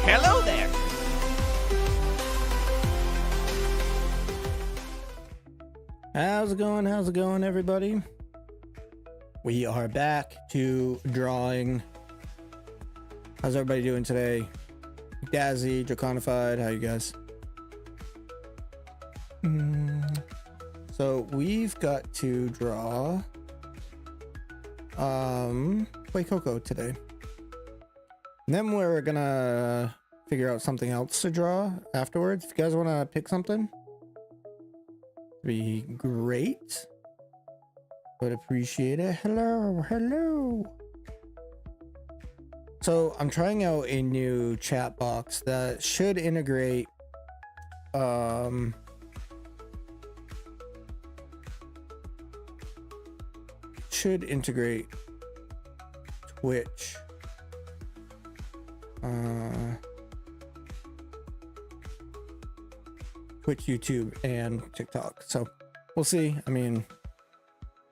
Hello there! How's it going? How's it going, everybody? We are back to drawing. How's everybody doing today? Dazzy, Draconified, how you guys? So we've got to draw Play Coco today. And then we're gonna figure out something else to draw afterwards. If you guys want to pick something, it'd be great. Would appreciate it. Hello, hello. So I'm trying out a new chat box that should integrate Twitch. Twitch, YouTube, and TikTok. So we'll see. I mean,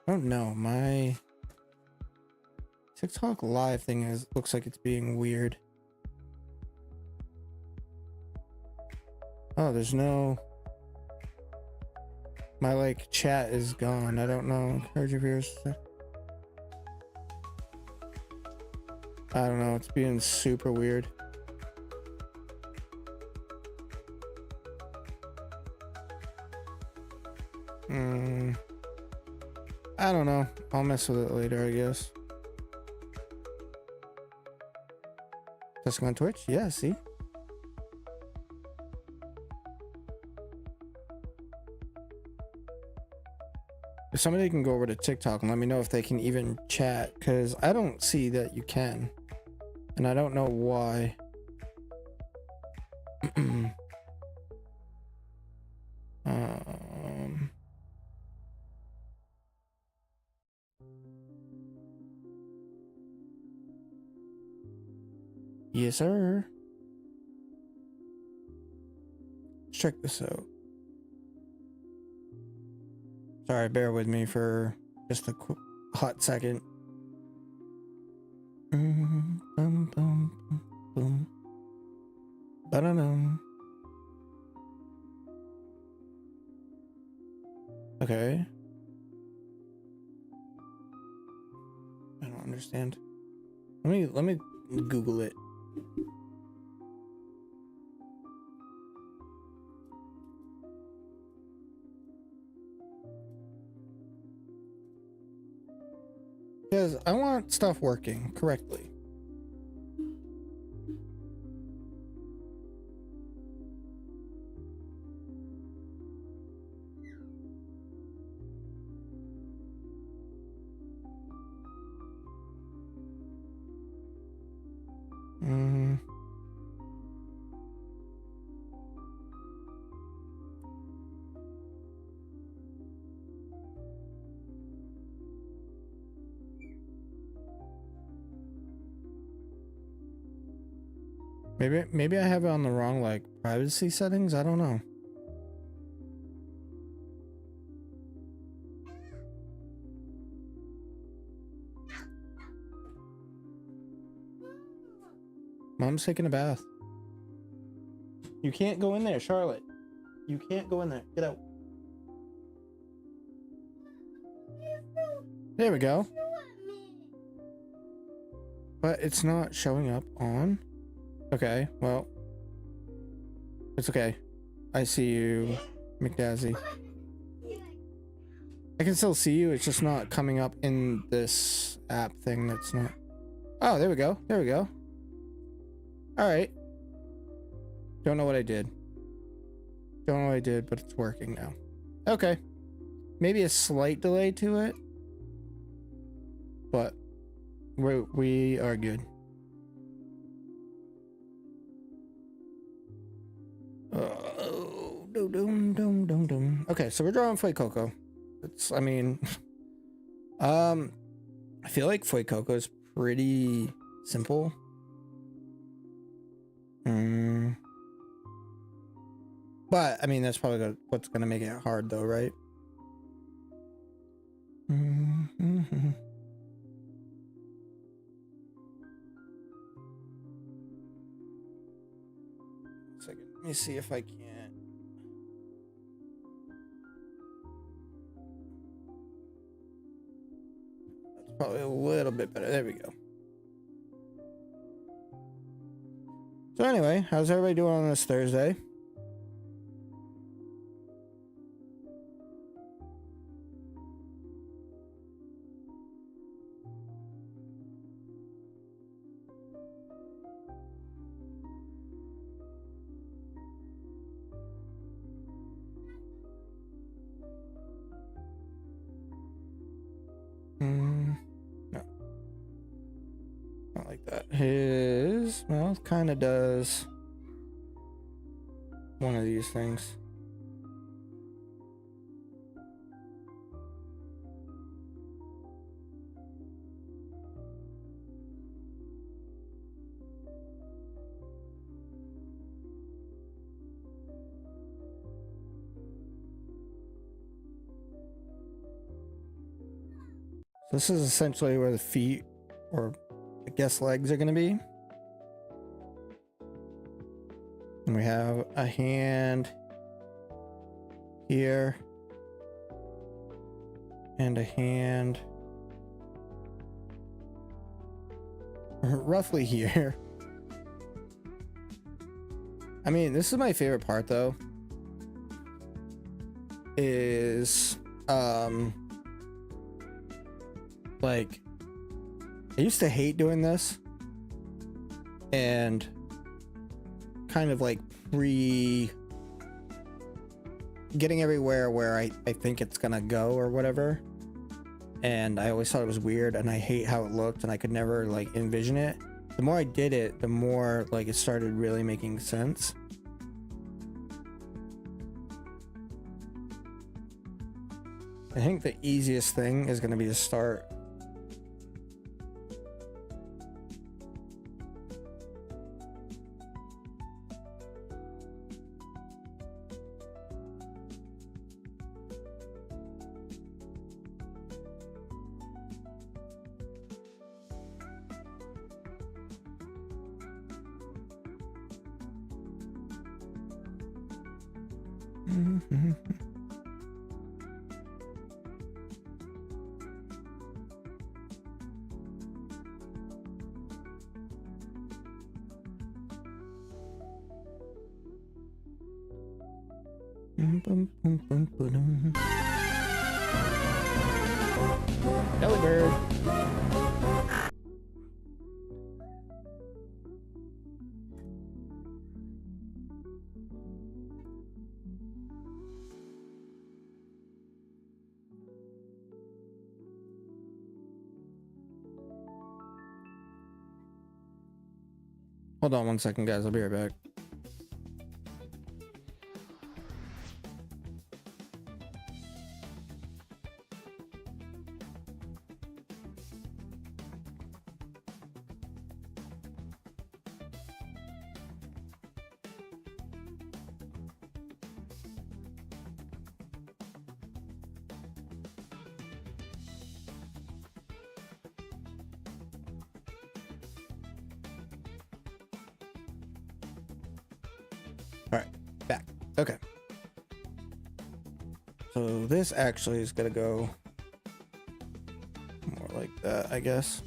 I don't know. My TikTok live thing looks like it's being weird. Oh, there's no. My like chat is gone. I don't know. Encourage your viewers. I don't know. It's being super weird. I don't know. I'll mess with it later, I guess. Testing on Twitch? Yeah, see? If somebody can go over to TikTok and let me know if they can even chat, because I don't see that you can. And I don't know why. Yes, sir. Let's check this out. Sorry, bear with me for just a hot second. Okay. I don't understand. Let me Google it. Because I want stuff working correctly. Maybe I have it on the wrong like privacy settings. I don't know. Mom's taking a bath. You can't go in there, Charlotte. You can't go in there. Get out. There we go. But it's not showing up on. Okay, well, it's okay. I see you, McDazzy. I can still see you. It's just not coming up in this app thing. That's not. Oh, there we go. There we go. All right. Don't know what I did. Don't know what I did, but it's working now. Okay. Maybe a slight delay to it, but we are good. Okay, so we're drawing Foy Coco. It's, I mean, I feel like Foy Coco is pretty simple. But I mean, that's probably what's gonna make it hard, though, right? Second, let me see if I can. That's probably a little bit better. There we go. So anyway, how's everybody doing on this Thursday? like that. His mouth kind of does one of these things. This is essentially where the feet, or I guess legs, are going to be. And we have a hand here and a hand roughly here. I mean, this is my favorite part though, is like, I used to hate doing this and kind of like getting everywhere where I think it's gonna go or whatever, and I always thought it was weird and I hate how it looked and I could never like envision it. The more I did it, the more like it started really making sense. I think the easiest thing is going to be to start Delibird. Hold on one second, guys. I'll be right back. Okay. So this actually is gonna go more like that, I guess.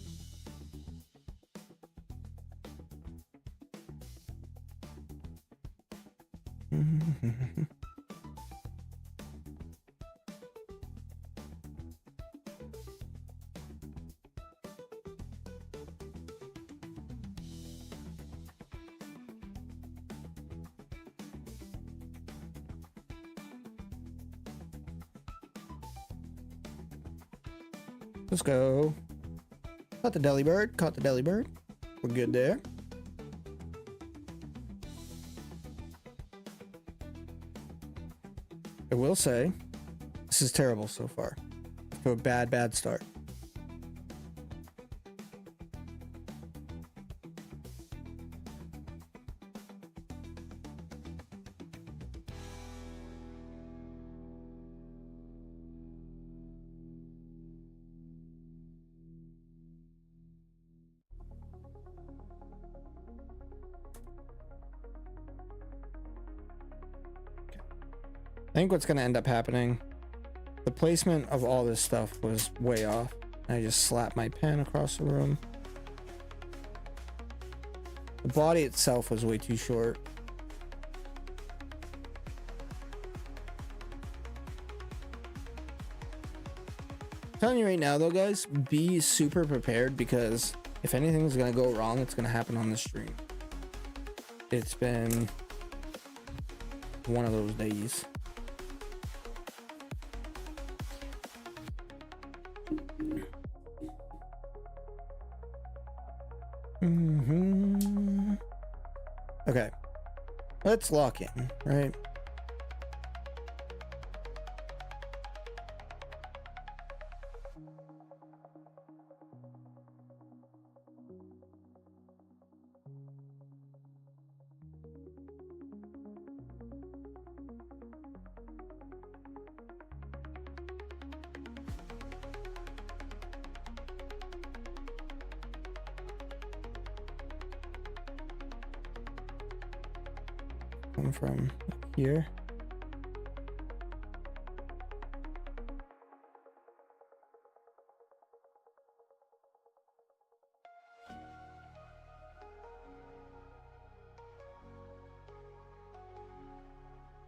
Let's go. Caught the Delibird. Caught the Delibird. We're good there. I will say, this is terrible so far. To a bad start. I think what's going to end up happening, the placement of all this stuff was way off. I just slapped my pen across the room. The body itself was way too short. I'm telling you right now though, guys, be super prepared, because if anything's going to go wrong, it's going to happen on the stream. It's been one of those days. let's lock in, right? Come from here.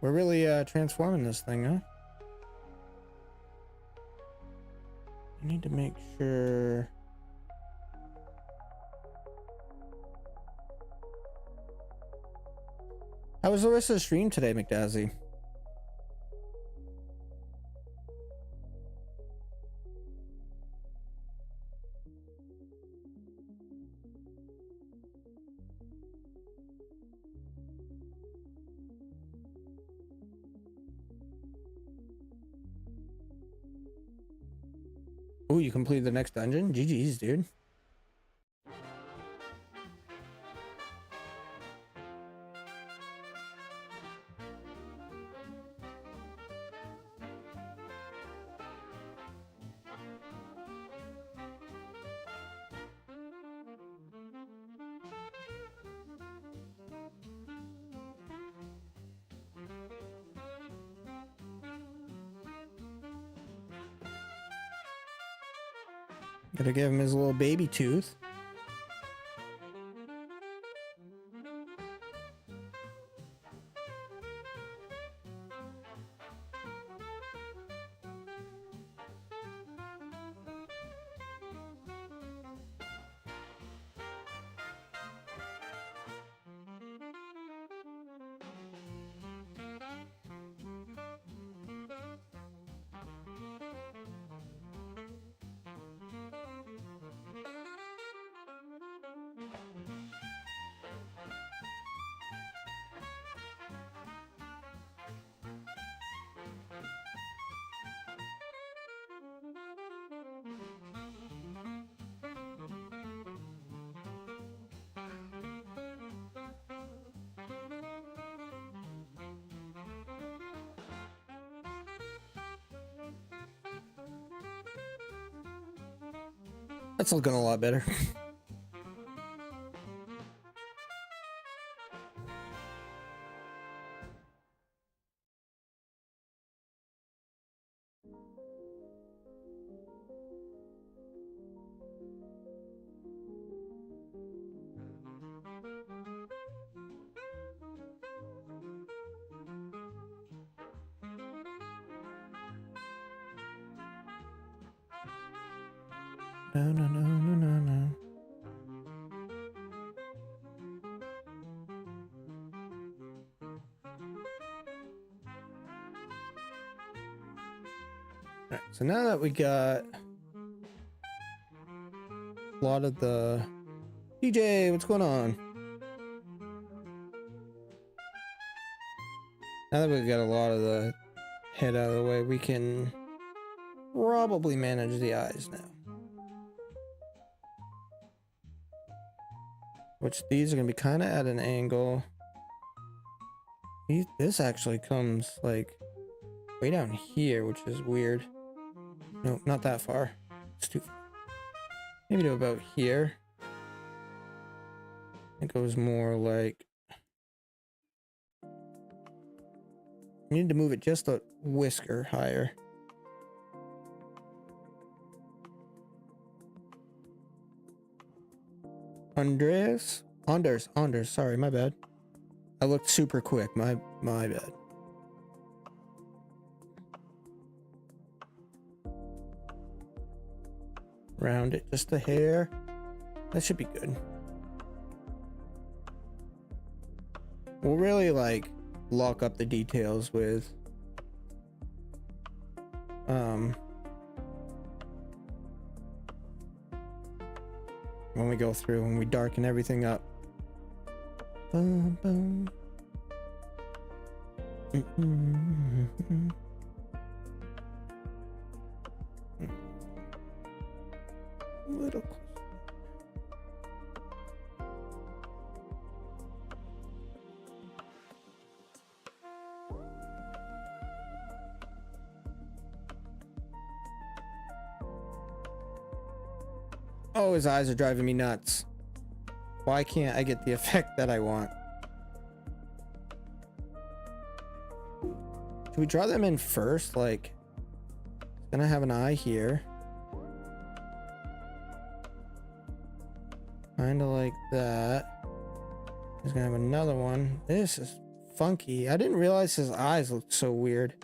We're really transforming this thing, huh? I need to make sure. How was the rest of the stream today, McDazzy? Oh, you completed the next dungeon? GG's, dude. Gotta give him his little baby tooth. That's looking a lot better. No, no, no, no, no, no. Alright, so now that we got a lot of the... DJ, what's going on? Now that we've got a lot of the head out of the way, we can probably manage the eyes now. Which these are going to be kind of at an angle. This actually comes like way down here, which is weird. No, not that far. It's too far. Maybe to about here. It goes more like... You need to move it just a whisker higher. Anders, sorry, my bad. I looked super quick, my bad. Round it just a hair. That should be good. We'll really like lock up the details with when we go through and we darken everything up. Boom, boom. Little. Oh, his eyes are driving me nuts. Why can't I get the effect that I want? Should we draw them in first? Like, it's gonna have an eye here. Kinda like that. He's gonna have another one. This is funky. I didn't realize his eyes looked so weird.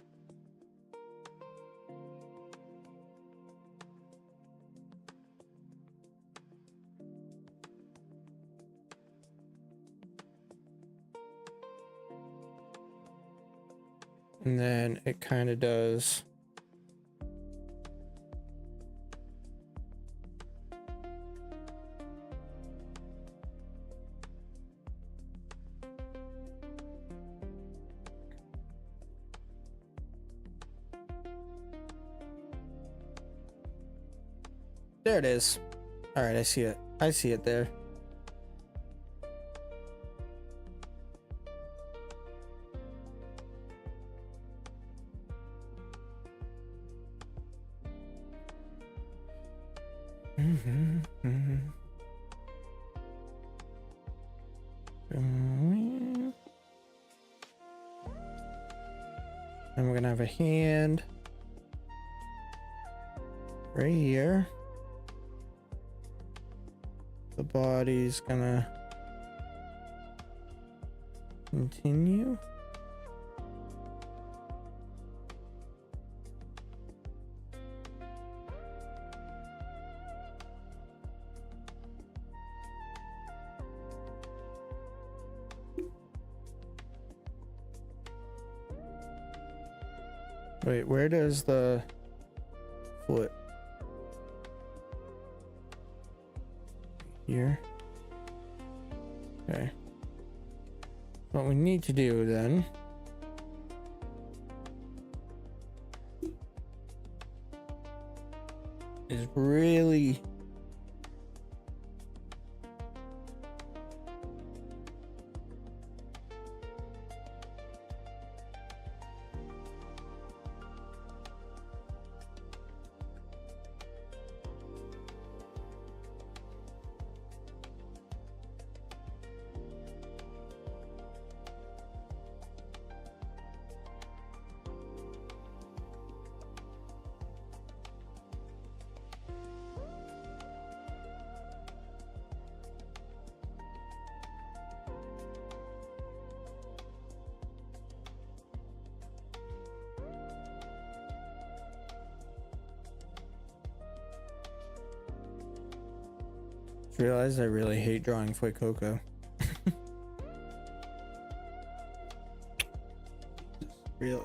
And then it kind of does. There it is. All right, I see it. I see it there. And we're gonna have a hand right here. The body's gonna continue. Wait, where does the foot? Here. Okay. What we need to do then is really realize I really hate drawing Foy Coco. Really.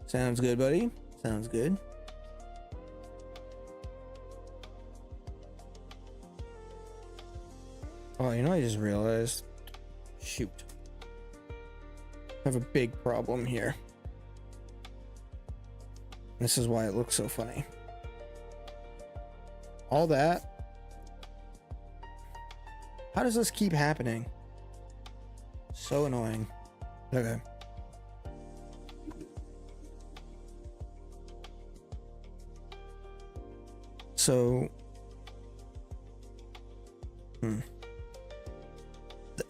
Sounds good, buddy. Sounds good. Oh, you know, I just realized. Shoot. I have a big problem here. This is why it looks so funny. All that. How does this keep happening? So annoying. Okay. So, the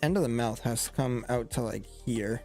end of the mouth has to come out to like here.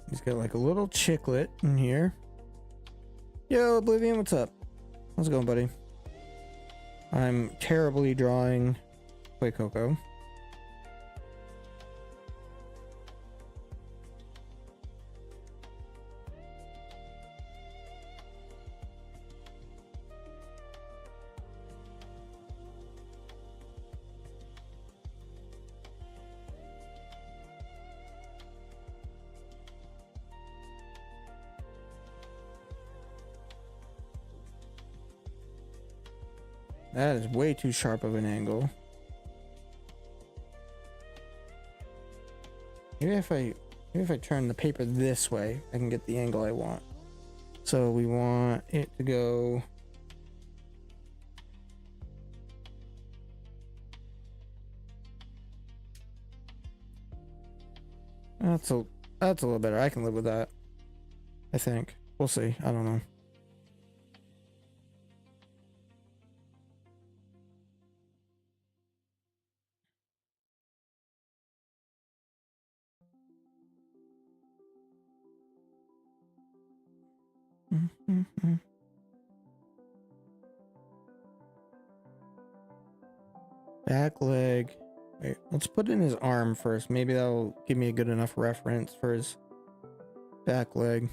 He's got like a little chicklet in here. Yo, Oblivion, what's up? How's it going, buddy? I'm terribly drawing Play Coco. That is way too sharp of an angle. Maybe if I turn the paper this way, I can get the angle I want. So we want it to go that's a little better. I can live with that. I think. We'll see. I don't know. Back leg. Wait, let's put in his arm first. Maybe that'll give me a good enough reference for his back leg.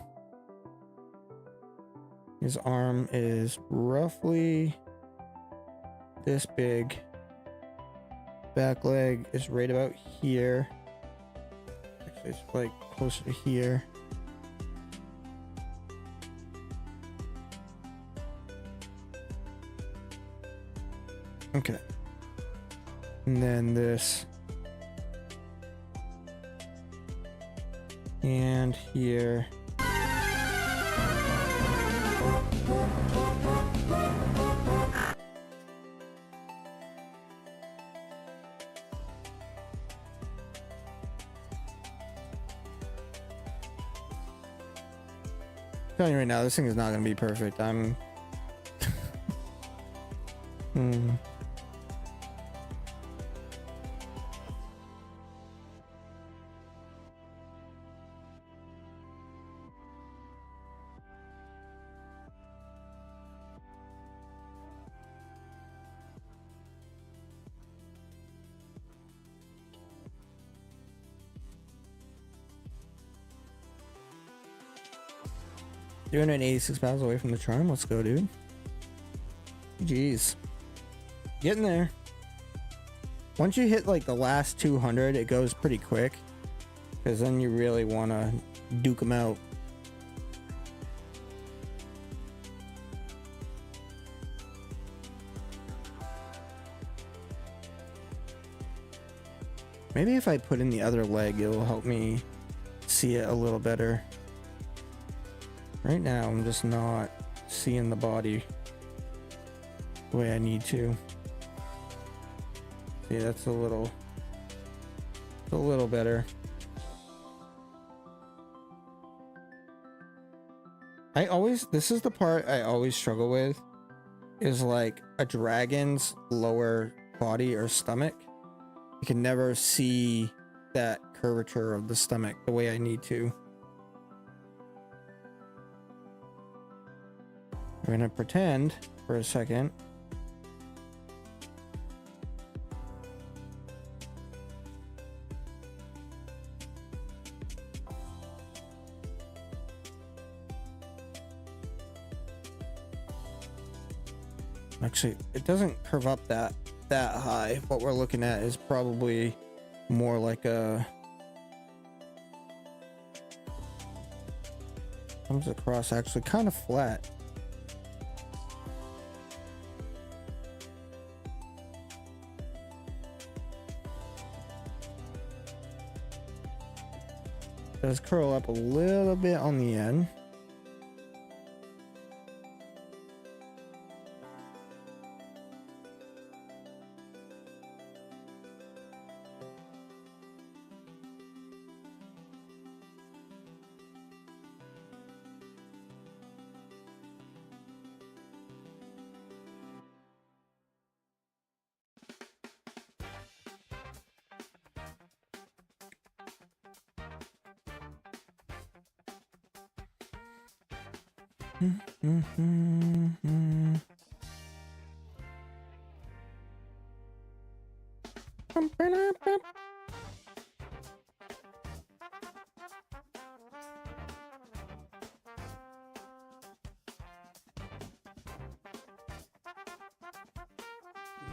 His arm is roughly this big. Back leg is right about here. Actually, it's like closer to here. Okay. And then this. And here. I'm telling you right now, this thing is not going to be perfect. I'm... You're 86 pounds away from the charm. Let's go, dude. Jeez. Getting there. Once you hit like the last 200, it goes pretty quick. Because then you really want to duke them out. Maybe if I put in the other leg, it'll help me see it a little better. Right now, I'm just not seeing the body the way I need to. See, that's a little better. This is the part I always struggle with, is like a dragon's lower body or stomach. You can never see that curvature of the stomach the way I need to. We're gonna pretend for a second. Actually, it doesn't curve up that high. What we're looking at is probably more like a... comes across actually kind of flat. Does curl up a little bit on the end.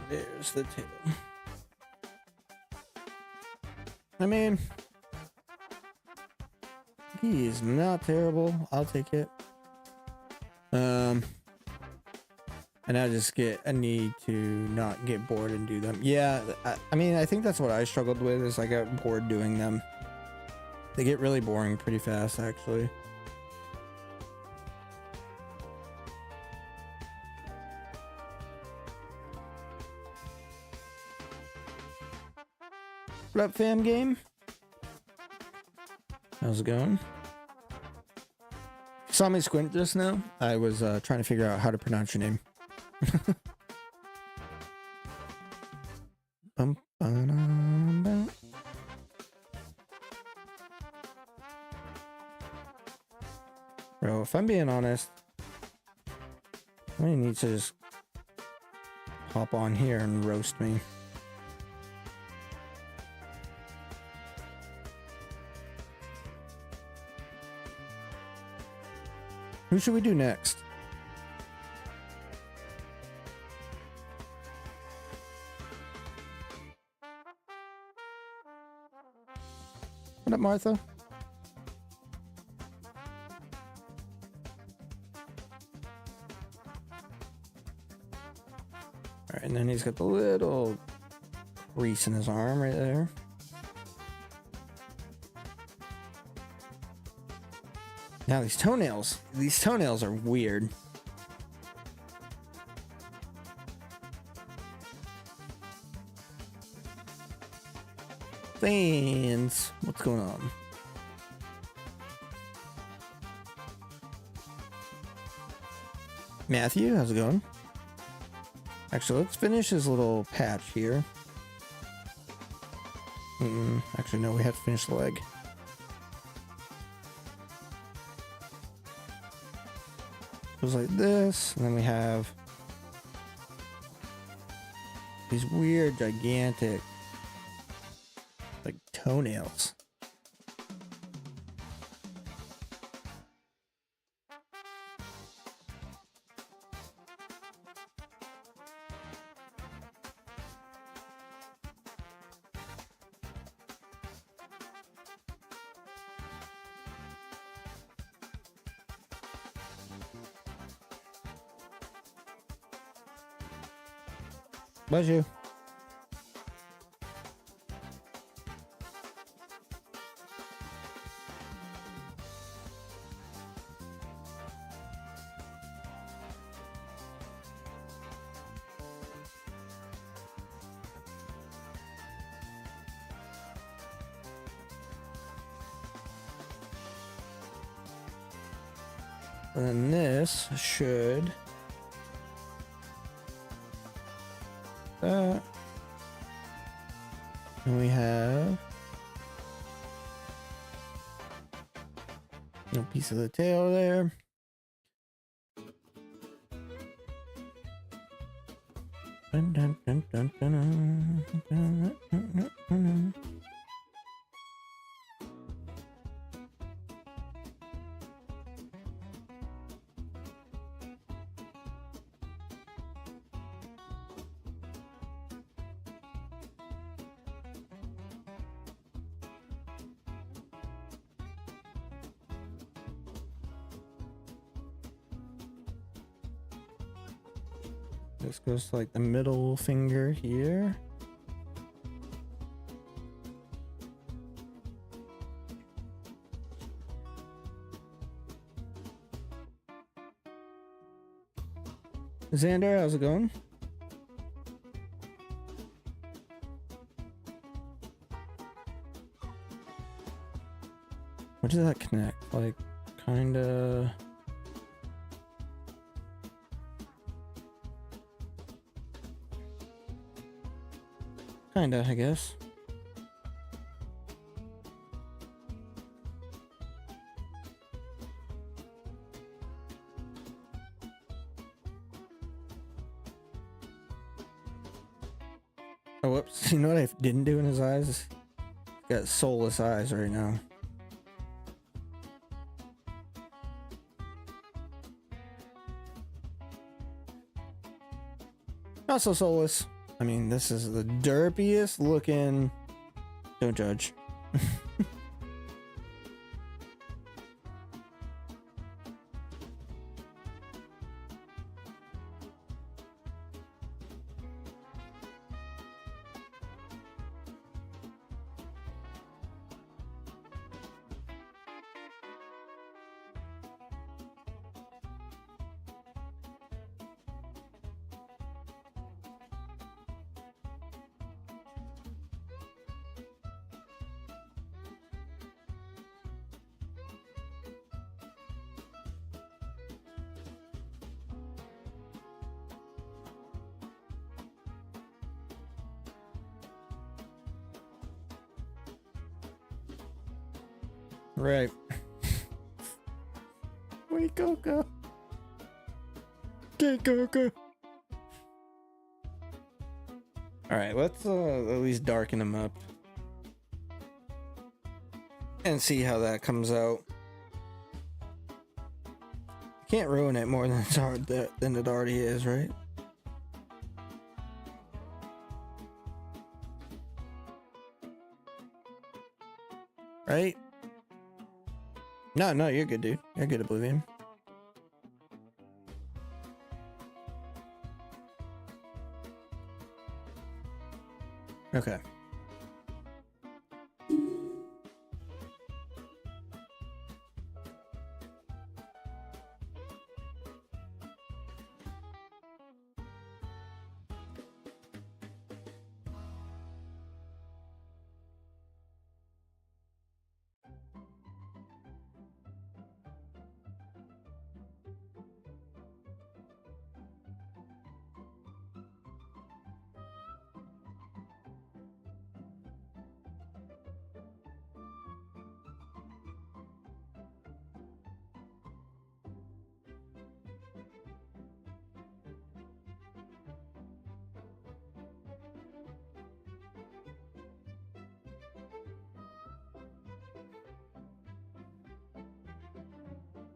There's the tail. I mean, he is not terrible. I'll take it. And I need to not get bored and do them. Yeah, I mean, I think that's what I struggled with, is I got bored doing them. They get really boring pretty fast, actually. What up, fam game? How's it going? Saw me squint just now. I was trying to figure out how to pronounce your name. Bro, if I'm being honest, I need to just hop on here and roast me. Who should we do next? What up, Martha? Alright, and then he's got the little crease in his arm right there. Now these toenails are weird. Fans, what's going on? Matthew, how's it going? Actually, let's finish his little patch here. Actually, no, we have to finish the leg. Goes like this, and then we have these weird, gigantic, like, toenails. Bless you. And then this should that. And we have a piece of the tail there. Dun, dun, dun, dun, dun, dun, dun, dun, dun, dun. This goes to like the middle finger here. Xander, how's it going? Where does that connect? Like, kinda... Kinda, I guess. Oh, whoops. You know what I didn't do in his eyes? He's got soulless eyes right now. Not so soulless. I mean, this is the derpiest looking... Don't judge. Right. Wait, Coco. Get Coco. Alright, let's at least darken him up. And see how that comes out. Can't ruin it more than than it already is, right? Right? No, you're good, dude. You're good, Oblivion. Okay.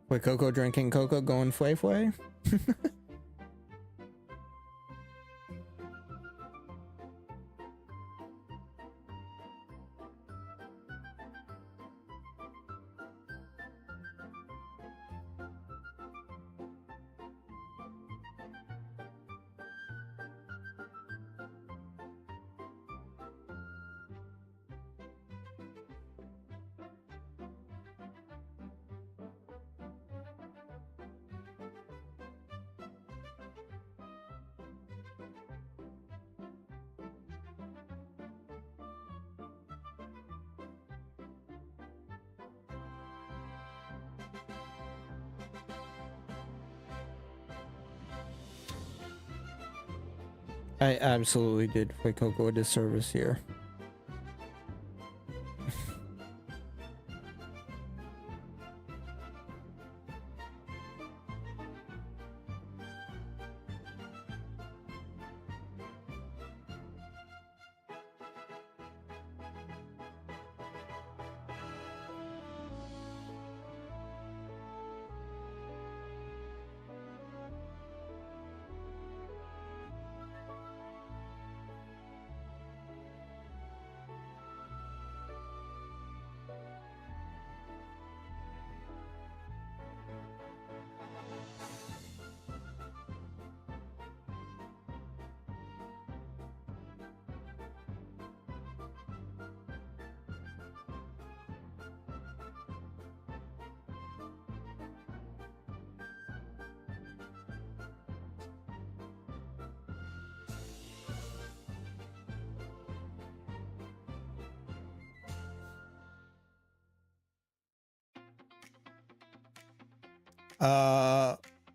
Wait, Coco drinking Coco going fway fway? I absolutely did play Coco a disservice here.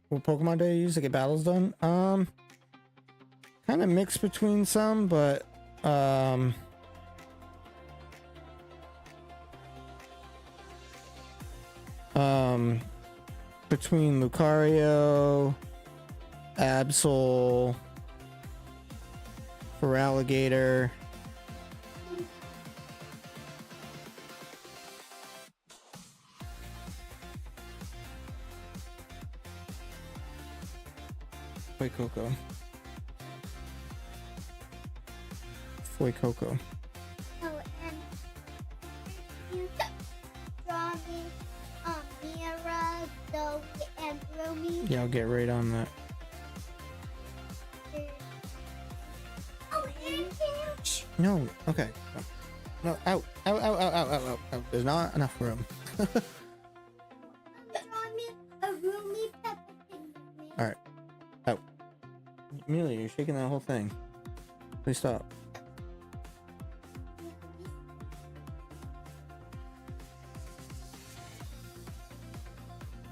What Pokemon do I use to get battles done? Kind of mixed between some, but between Lucario, Absol, for alligator. Foy Coco. Foy Coco. Oh, and you draw me Mira, Zoe, and Romy. Yeah, I'll get right on that. Oh, and Cash. No, okay. No, out. Out. There's not enough room. Draw me a Romy Peppa Pig. Alright. Out. Amelia, you're shaking that whole thing. Please stop.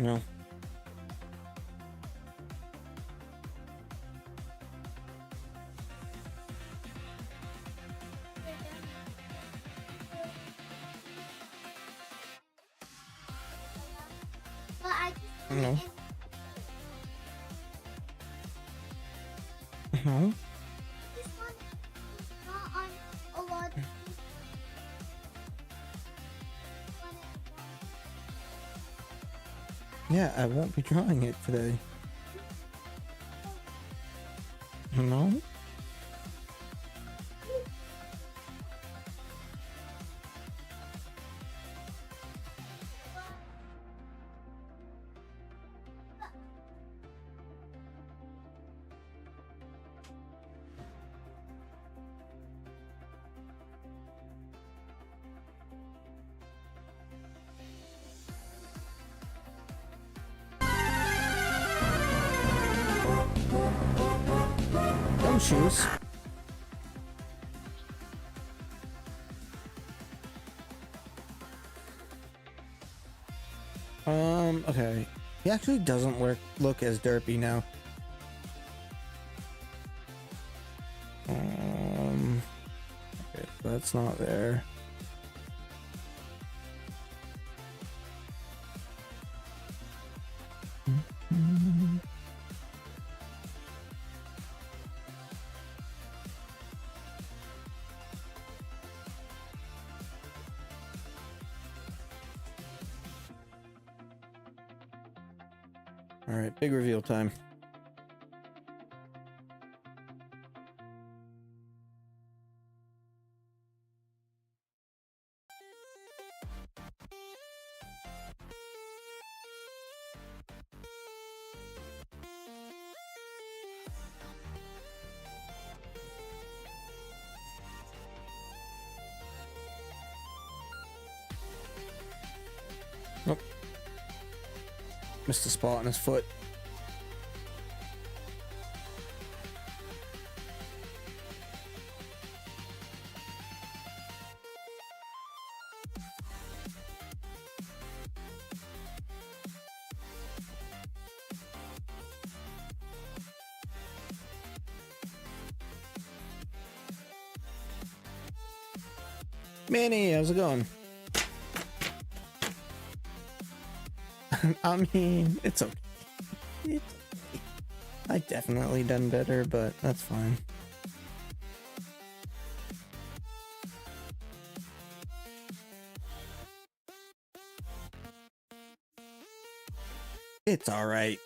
No. But I just No. want No. this one is not on a lot of things. Yeah, I won't be drawing it today. No? Shoes. Okay. He actually doesn't look as derpy now. Okay, so that's not there. All right, big reveal time. Nope. Missed a spot on his foot. Manny, how's it going? I mean, it's okay. It's okay. I definitely done better, but that's fine. It's all right.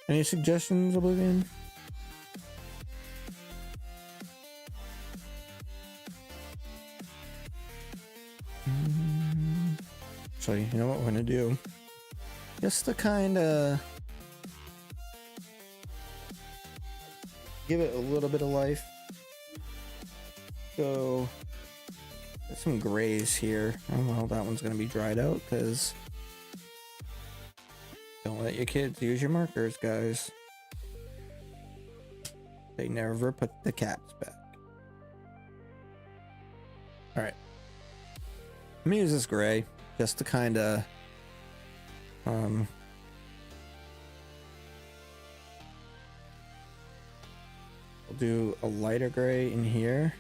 Any suggestions, Oblivion? So you know what we're gonna do? Just to kind of give it a little bit of life. So there's some grays here. Oh well, that one's gonna be dried out because don't let your kids use your markers, guys. They never put the caps back. All right. Let me use this gray just to kind of we'll do a lighter gray in here.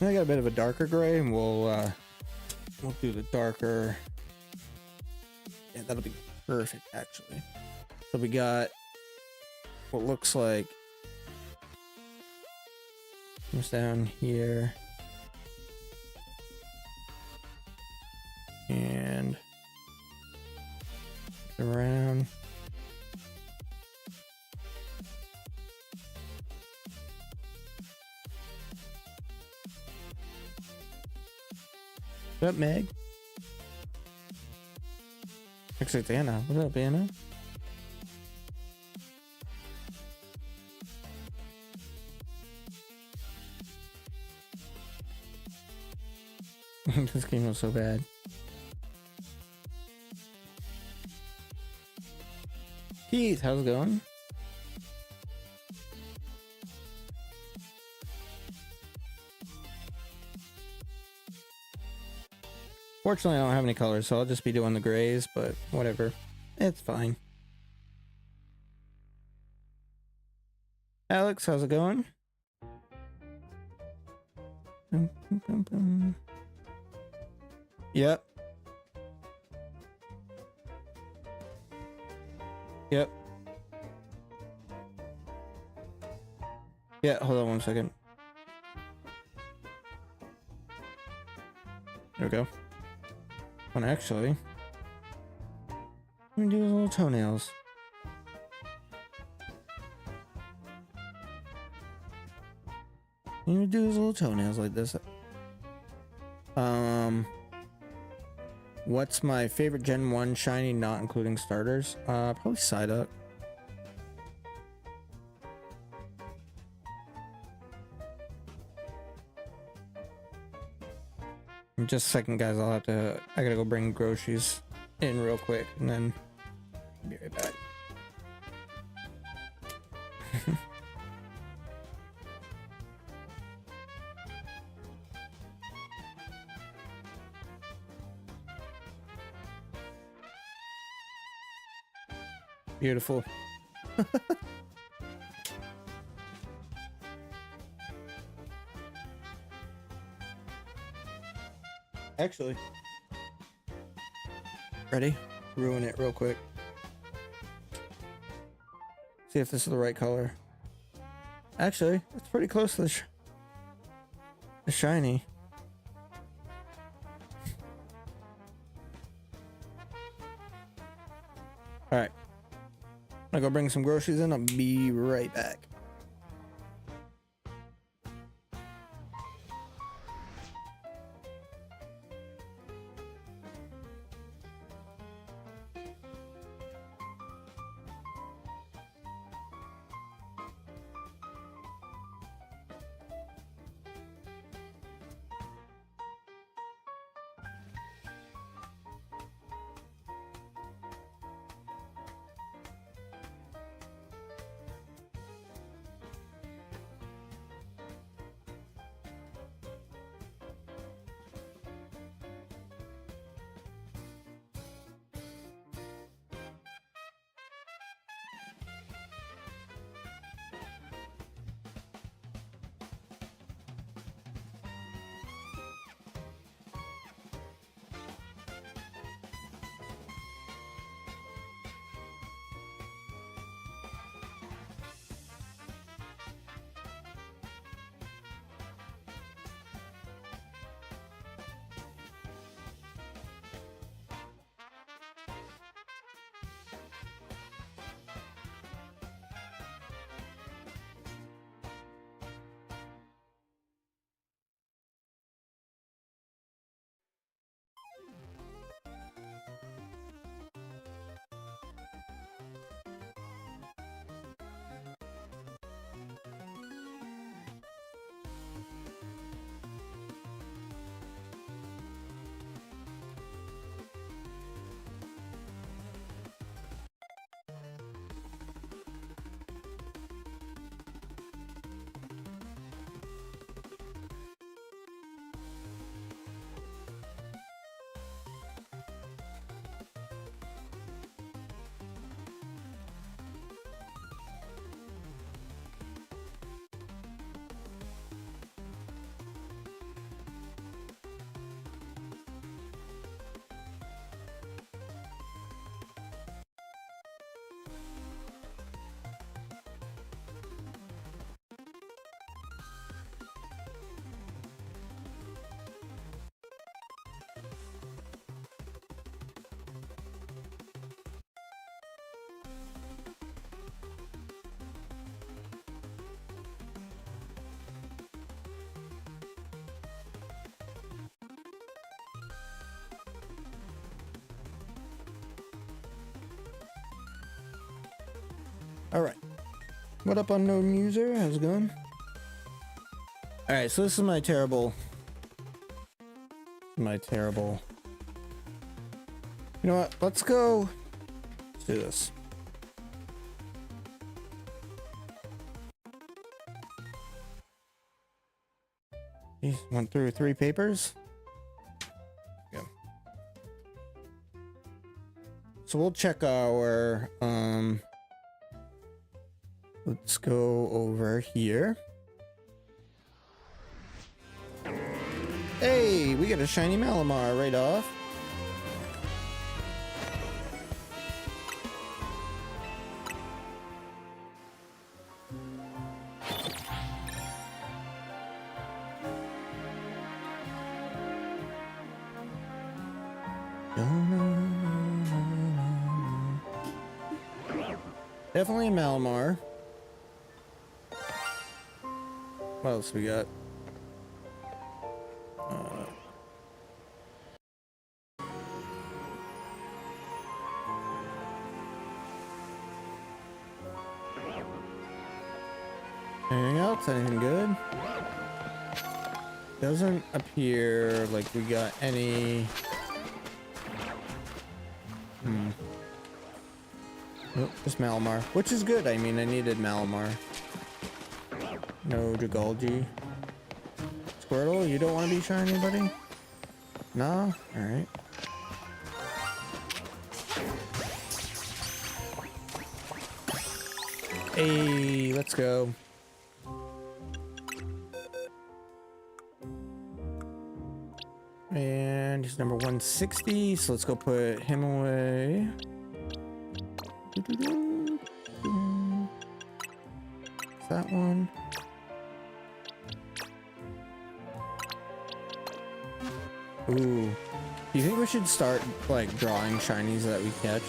I got a bit of a darker gray, and we'll do the darker. Yeah, that'll be perfect actually. So we got what looks like comes down here and around. What up, Meg? Looks like Anna. What up, Anna? This game was so bad. Keith, how's it going? Fortunately, I don't have any colors, so I'll just be doing the grays, but whatever. It's fine. Alex, how's it going? Yep. Yep. Yeah, hold on one second. There we go. And actually, let me do his little toenails. I'm gonna do his little toenails like this. What's my favorite Gen 1 shiny, not including starters? Probably Psyduck. Just a second, guys. I gotta go bring groceries in real quick, and then I'll be right back. Beautiful. Actually, ready? Ruin it real quick. See if this is the right color. Actually, it's pretty close to the shiny. All right. I'm gonna go bring some groceries in. I'll be right back. Alright. What up, unknown user? How's it going? Alright, so this is my terrible... You know what? Let's go... Let's do this. Jeez, went through 3 papers. Yeah. So we'll check our, let's go over here. Hey, we got a shiny Malamar right off. Definitely a Malamar. What else we got? Anything else? Anything good? Doesn't appear like we got any... Nope, just Malamar, which is good. I mean, I needed Malamar. No Dragalge. Squirtle, you don't want to be shiny, buddy? No? Alright. Hey, let's go. And he's number 160, so let's go put him away. That one. Ooh. Do you think we should start, like, drawing shinies that we catch?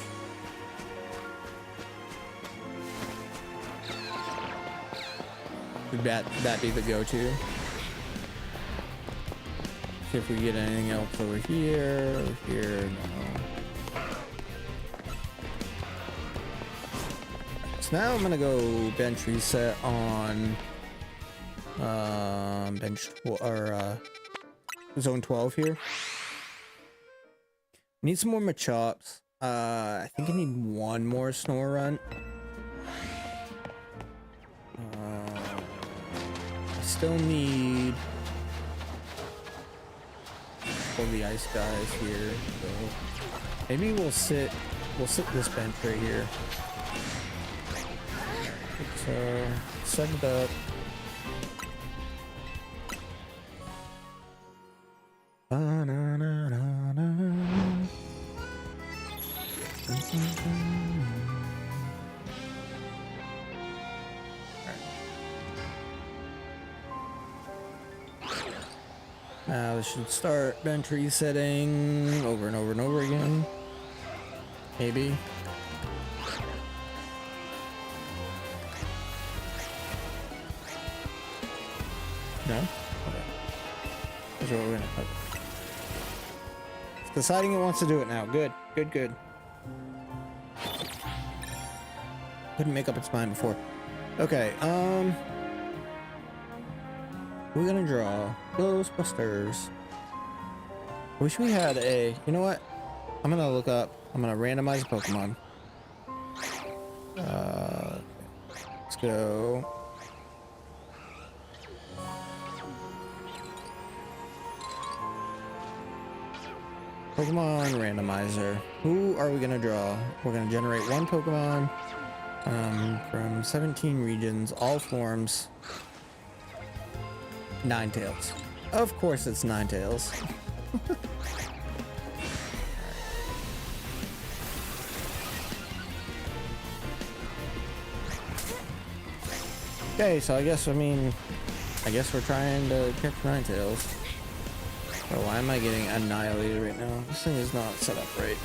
Would that be the go-to? See if we get anything else over here. Over here, no. So now I'm gonna go bench reset on zone 12 here. Need some more Machops. I think I need one more Snorunt. I still need all the ice guys here. So maybe we'll sit this bench right here. Let's set it up. Now this should start bench resetting over and over and over again. Maybe. No? Okay. That's what we're gonna put. It's deciding it wants to do it now. Good. Good, good. Couldn't make up its mind before. Okay, we're gonna draw Ghostbusters. Wish we had a... You know what? I'm gonna look up... I'm gonna randomize a Pokemon. Let's go... Pokemon randomizer. Who are we gonna draw? We're gonna generate one Pokemon from 17 regions, all forms. Ninetales. Of course it's Ninetales. Okay, so I guess we're trying to catch Ninetales. Oh, why am I getting annihilated right now? This thing is not set up right.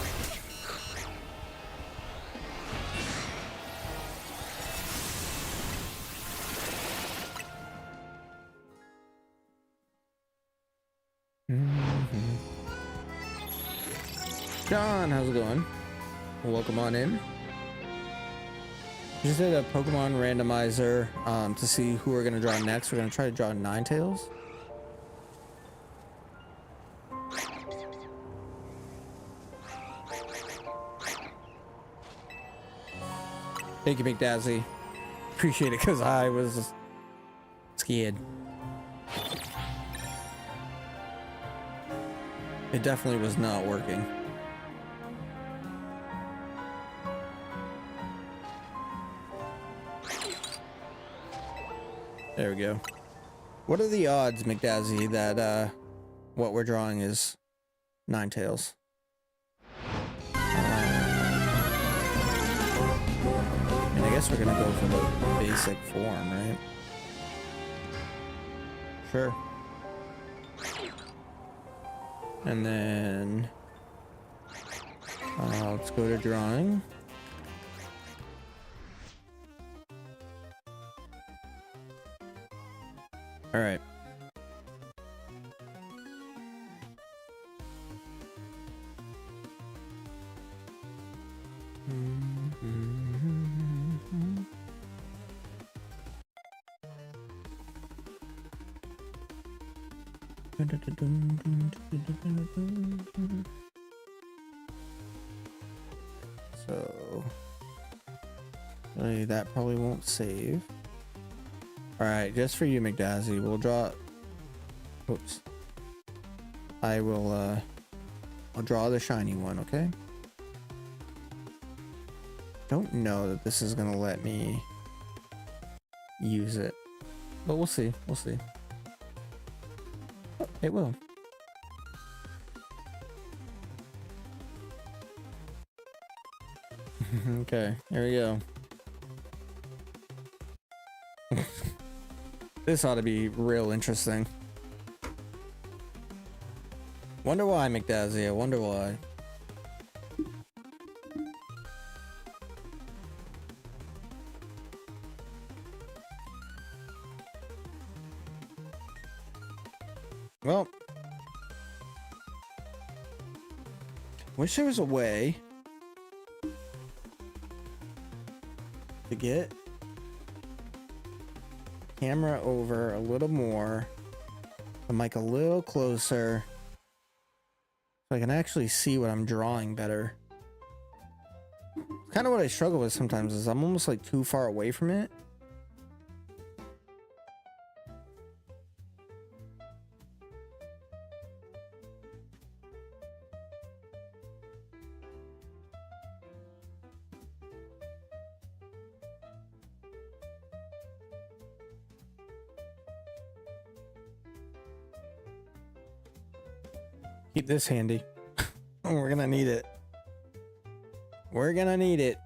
John, how's it going? Welcome on in. Just did a Pokemon randomizer to see who we're gonna draw next. We're gonna try to draw Ninetales. Thank you, McDazzy. Appreciate it, because I was scared. It definitely was not working. There we go. What are the odds, McDazzy, that what we're drawing is Ninetales? And I guess we're gonna go for the basic form, right? Sure. And then let's go to drawing. All right. So that probably won't save. All right, just for you, McDazzy, we'll draw. Oops. I will. I'll draw the shiny one. Okay. Don't know that this is gonna let me use it, but we'll see. We'll see. Oh, it will. Okay, here we go. This ought to be real interesting. Wonder why, McDazzy. I wonder why. Well, wish there was a way to get camera over a little more, the mic a little closer, so I can actually see what I'm drawing better. Kind of what I struggle with sometimes is I'm almost like too far away from it. Keep this handy. We're gonna need it. We're gonna need it.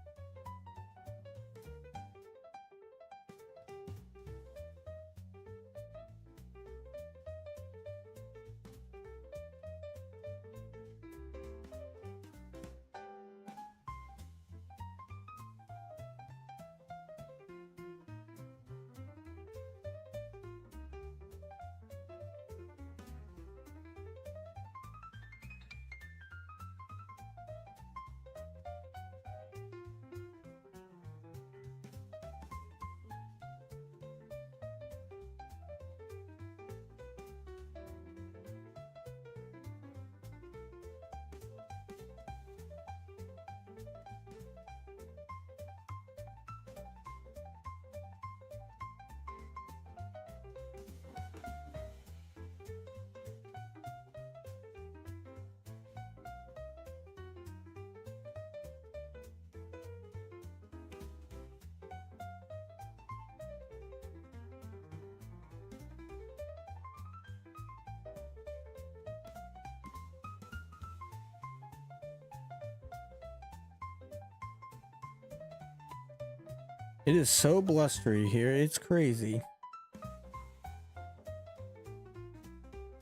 It is so blustery here, it's crazy.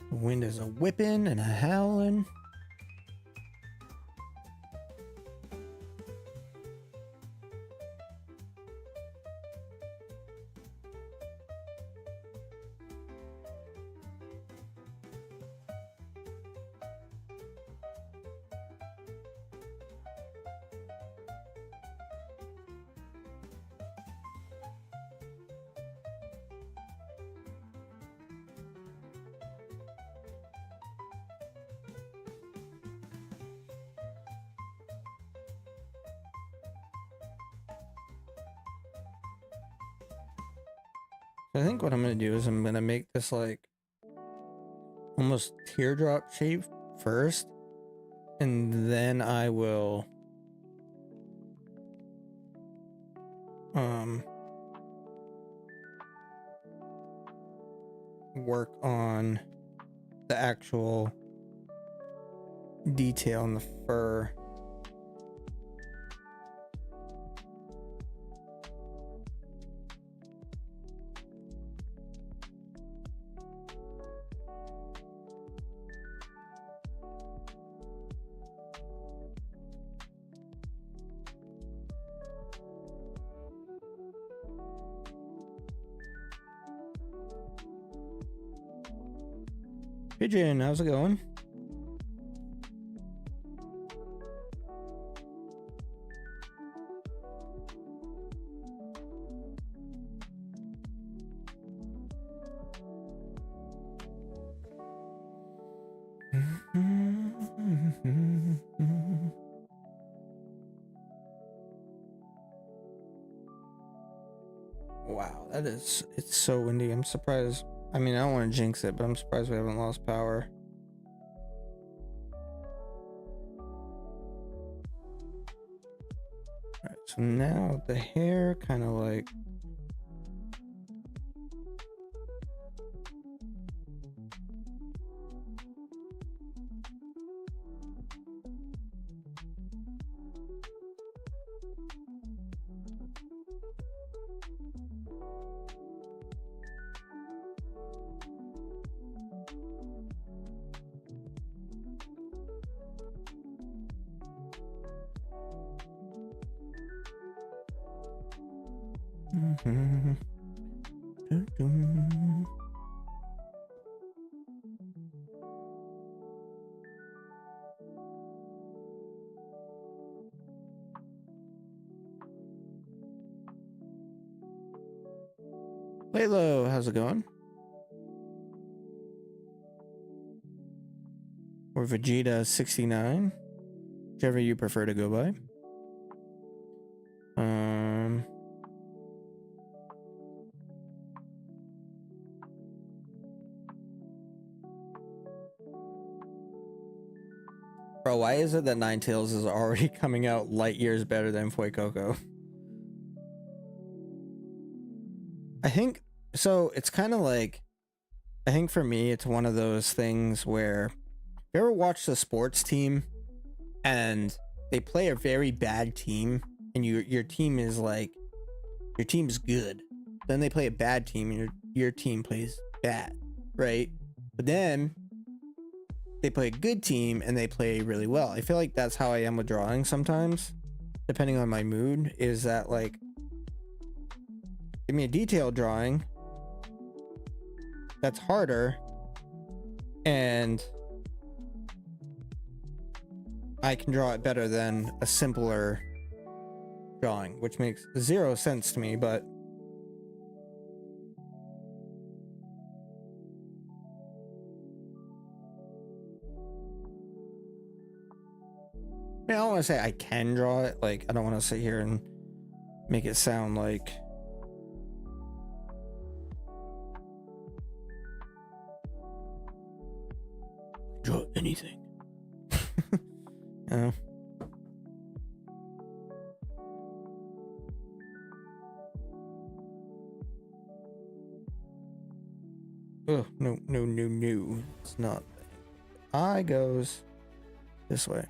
The wind is a whipping and a howling. So I think what I'm gonna do is I'm gonna make this like almost teardrop shape first, and then I will work on the actual detail in the fur. Pigeon, how's it going? Wow, it's so windy. I'm surprised. I mean, I don't want to jinx it, but I'm surprised we haven't lost power. Alright, so now the hair kind of like Laylo, how's it going? Or Vegeta 69, whichever you prefer to go by. Bro, why is it that Ninetales is already coming out light years better than Fuecoco? I think so. It's kind of like, I think for me, it's one of those things where you ever watch the sports team and they play a very bad team, and your team is like, your team's good. Then they play a bad team, and your team plays bad, right? But then they play a good team and they play really well. I feel like that's how I am with drawing sometimes, depending on my mood. Is that like, give me a detailed drawing that's harder, and I can draw it better than a simpler drawing, which makes zero sense to me, but I don't want to say I can draw it. Like, I don't want to sit here and make it sound like draw anything. You know? Oh, no, no, no, no. It's not. Eye goes this way.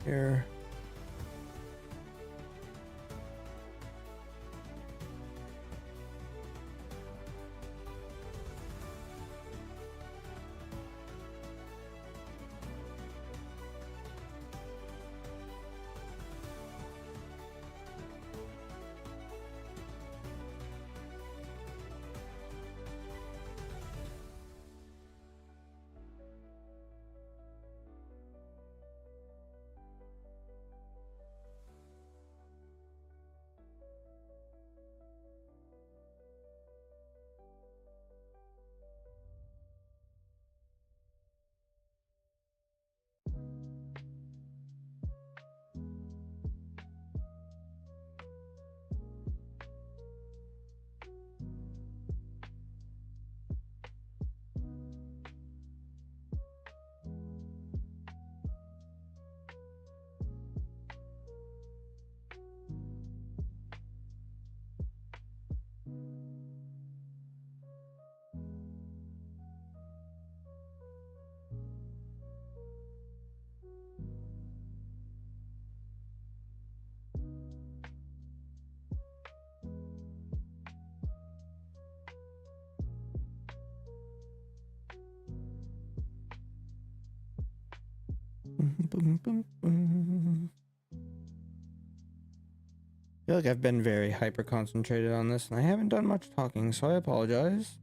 Here. I feel like I've been very hyper concentrated on this and I haven't done much talking, so I apologize.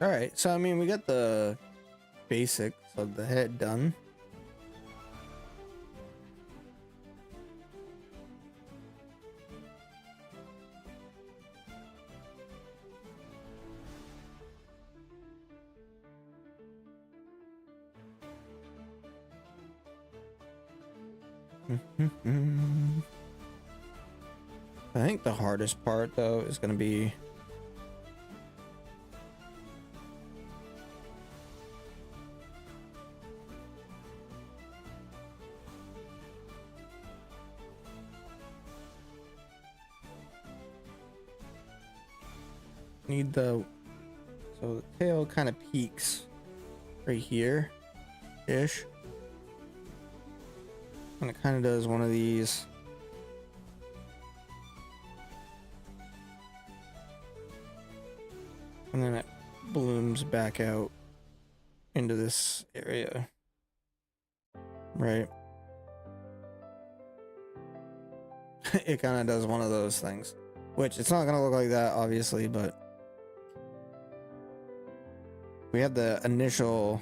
All right, so I mean, we got the basics of the head done. I think the hardest part though is going to be need the, so the tail kind of peaks right here ish, and it kind of does one of these. And then it blooms back out into this area, right? It kind of does one of those things, which it's not gonna look like that obviously, but we had the initial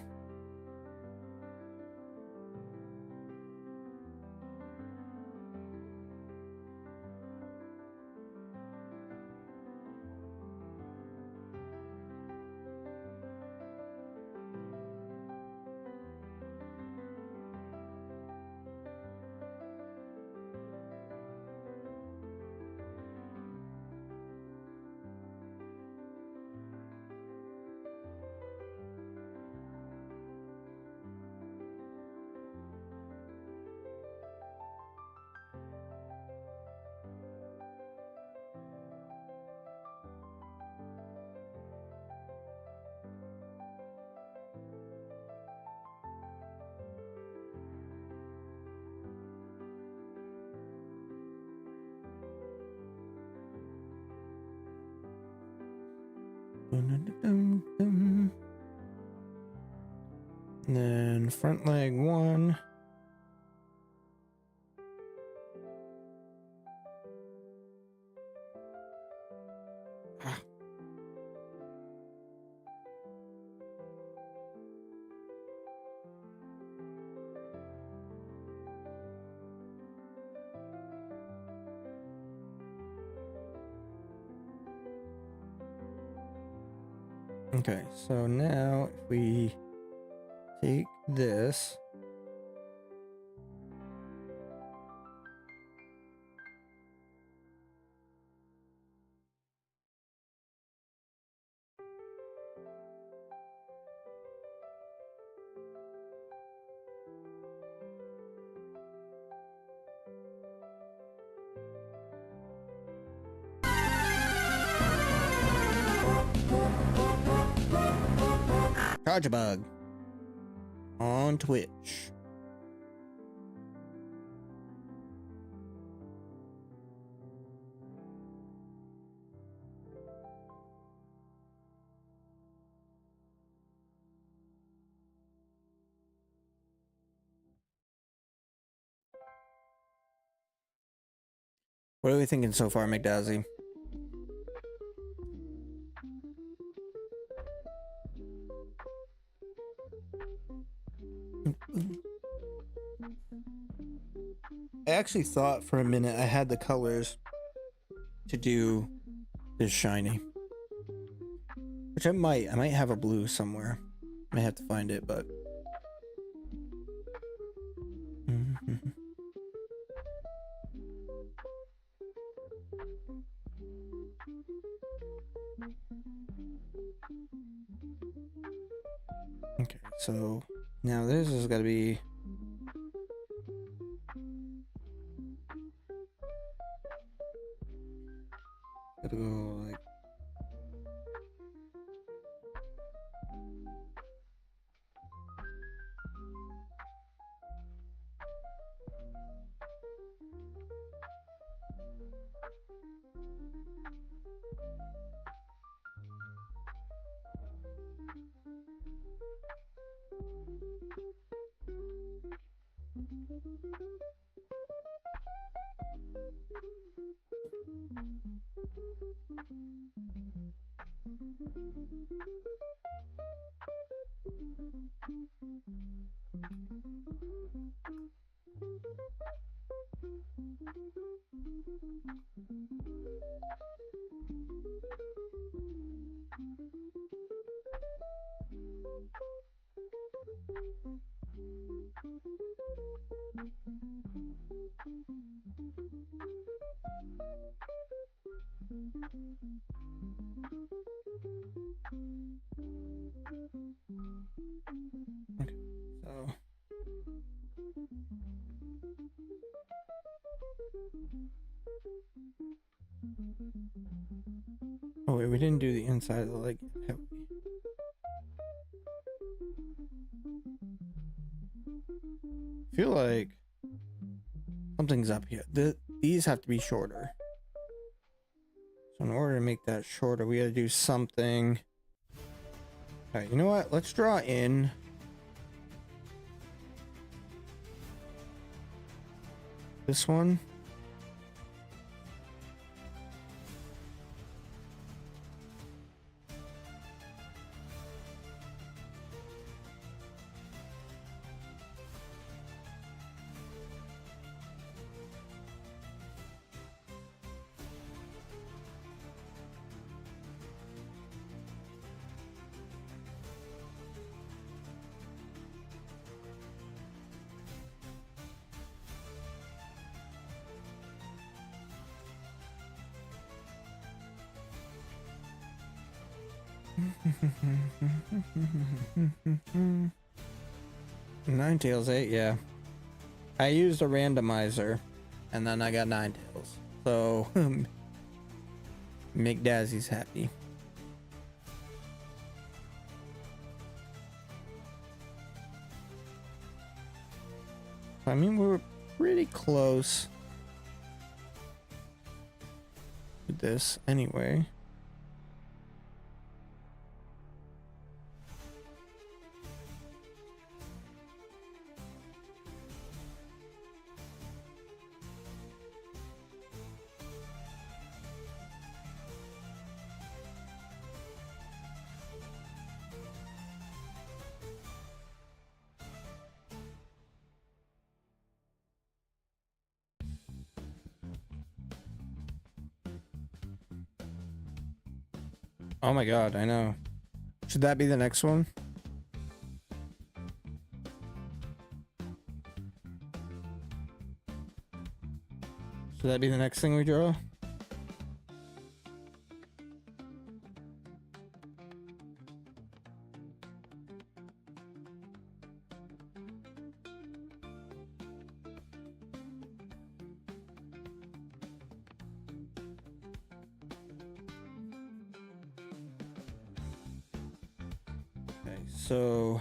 and then front leg one. Ah. Okay, so now if we take this, charge a bug on Twitch. What are we thinking so far, McDazzy? I actually thought for a minute I had the colors to do this shiny. Which I might have a blue somewhere. I might have to find it, but okay, so now this is gotta be gotta go like okay, so oh wait, we didn't do the inside of the leg. Have we? I feel like something's up here. These have to be shorter. So in order to make that shorter, we gotta do something. Alright, you know what? Let's draw in this one. Ninetales 8, yeah. I used a randomizer and then I got Ninetales. So make Dazzy's happy. I mean, we were pretty close with this anyway. Oh my god, I know. Should that be the next one? Should that be the next thing we draw? Okay, so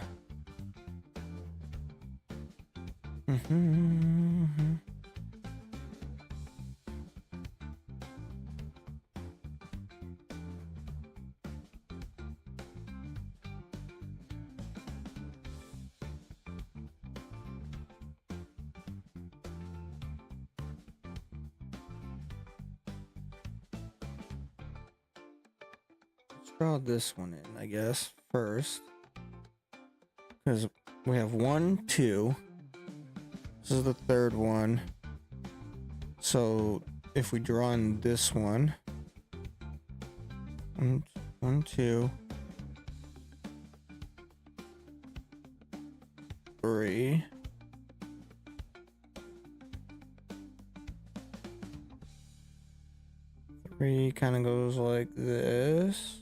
let's draw this one in, I guess, first. Because we have 1, 2. This This is the third one. So if we draw in this one, one, two, three. Three kind of goes like this.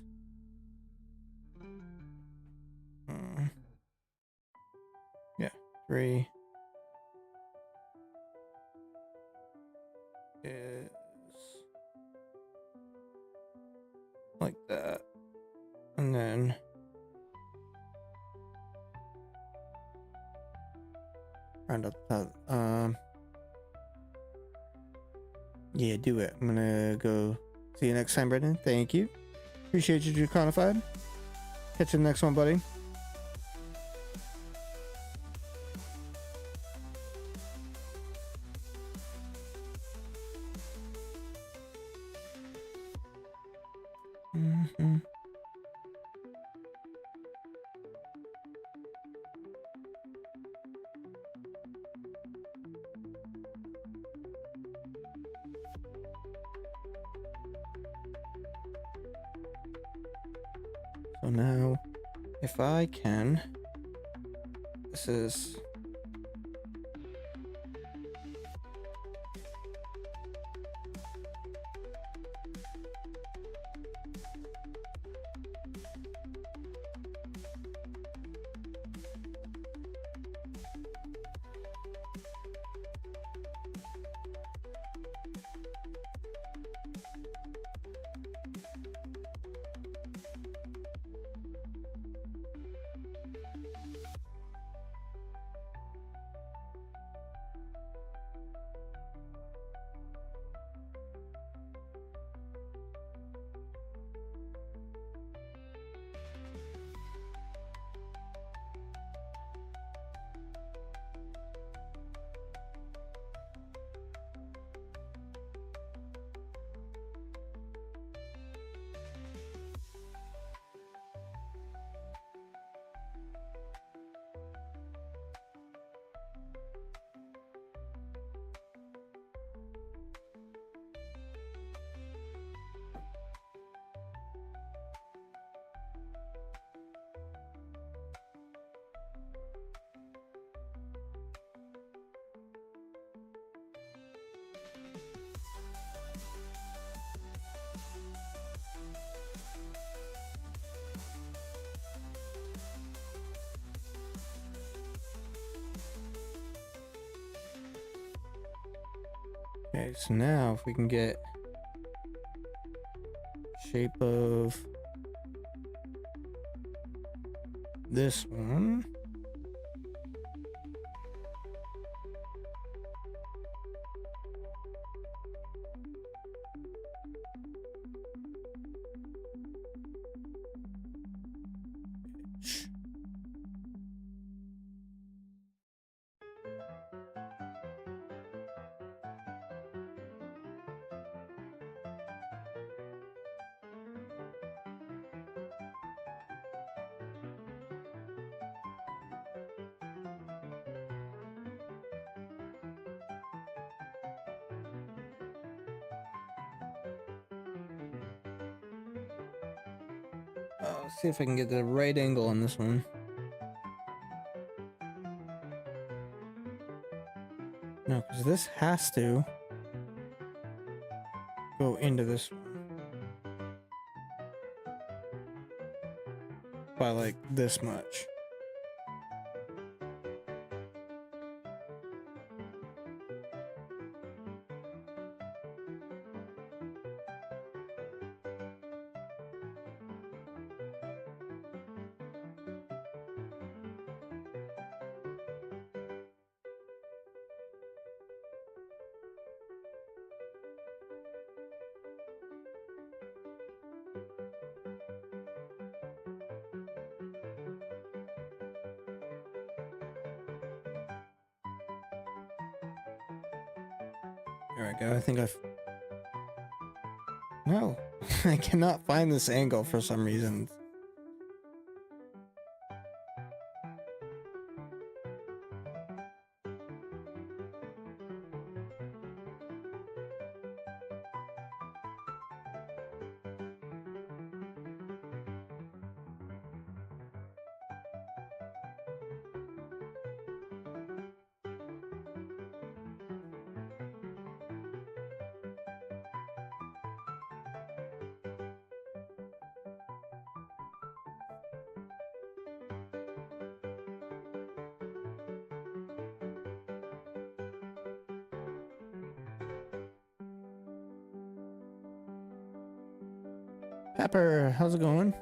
Yeah, three is like that. And then round up the yeah, do it. I'm gonna go. See you next time, Brendan. Thank you. Appreciate you, Draconified. Catch you in the next one, buddy. So now, if I can, this is okay. So now, if we can get shape of this one. Let's see if I can get the right angle on this one. No, because this has to go into this one by like this much. There we go. I think I've... No, I cannot find this angle for some reason. Pepper, how's it going?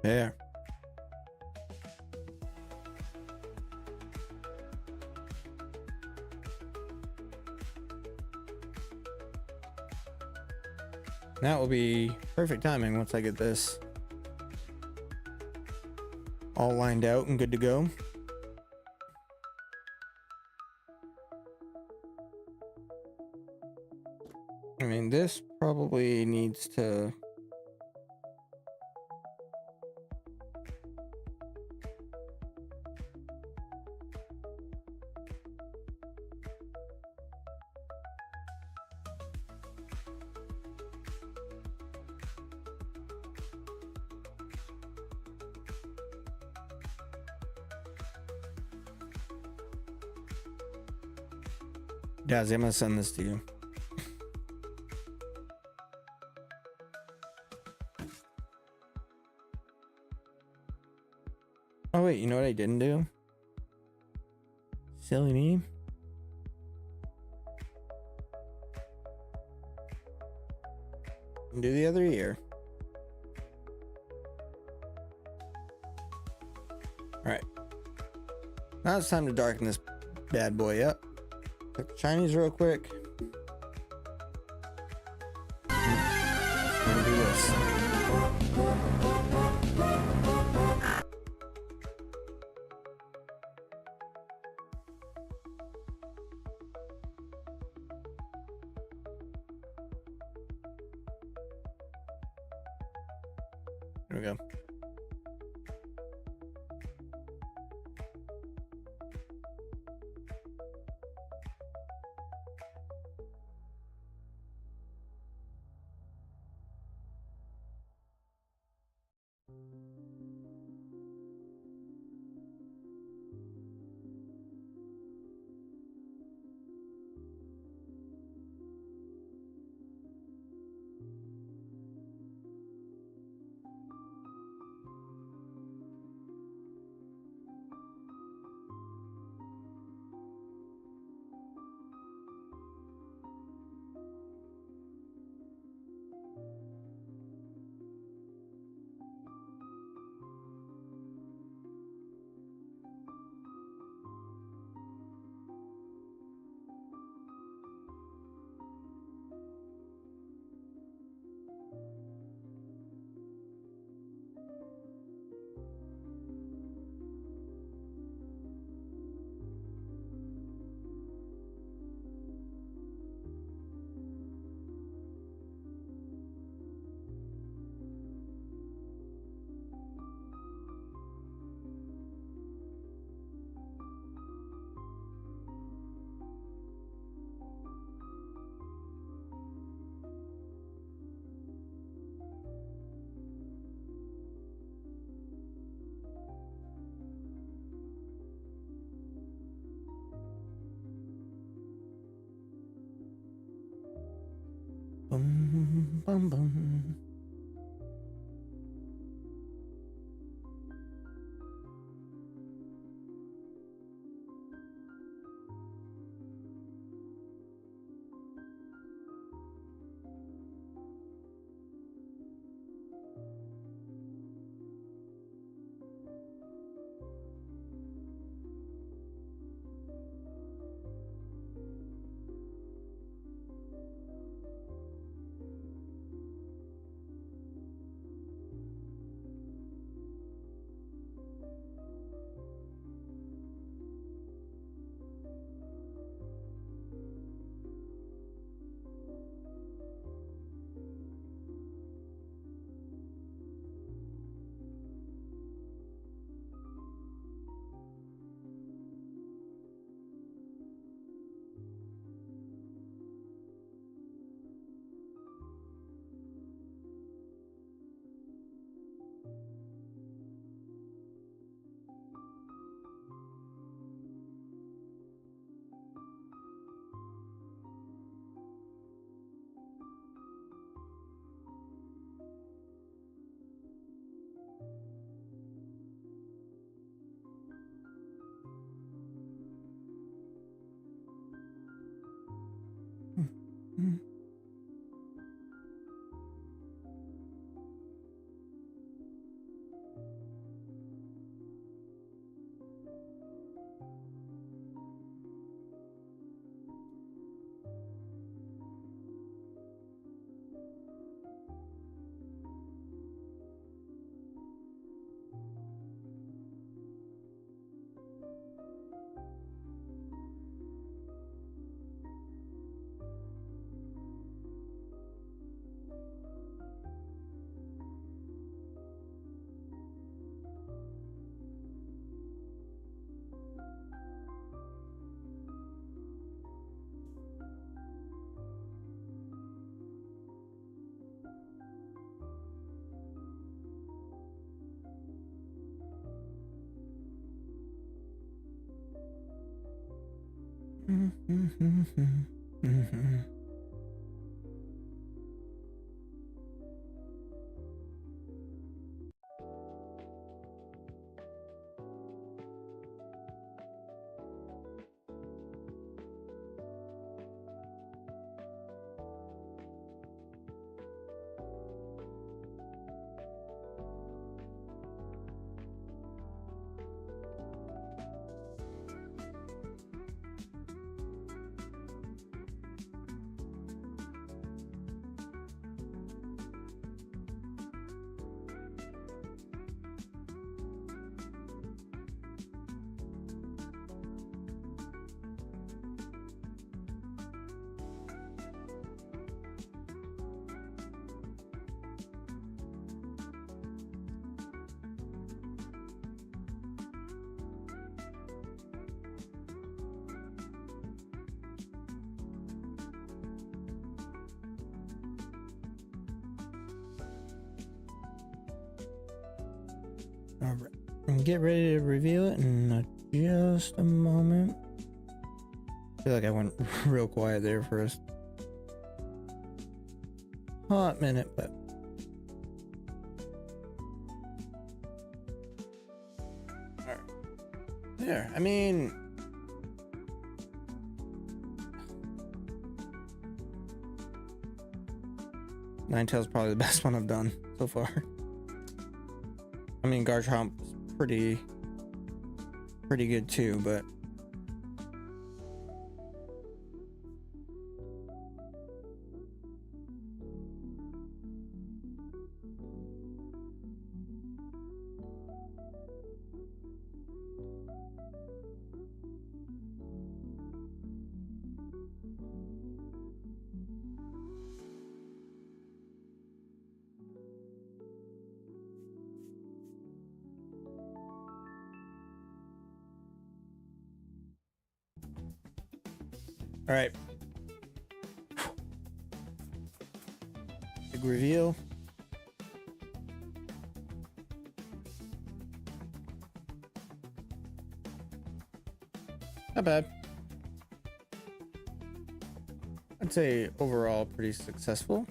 There. That will be perfect timing once I get this all lined out and good to go. I mean, this probably needs to... Dazzy, I'm gonna send this to you. Oh wait, you know what I didn't do? Silly me. Do the other ear. Alright. Now it's time to darken this bad boy up. Click the Chinese real quick. Gonna do this. There we go. Bum, bum, bum. Mm. All right, and get ready to reveal it in just a moment. I feel like I went real quiet there for a hot minute, but all right. There. I mean, Ninetales probably the best one I've done so far. I mean, Garchomp's pretty good too, but all right. Big reveal. Not bad. I'd say overall pretty successful.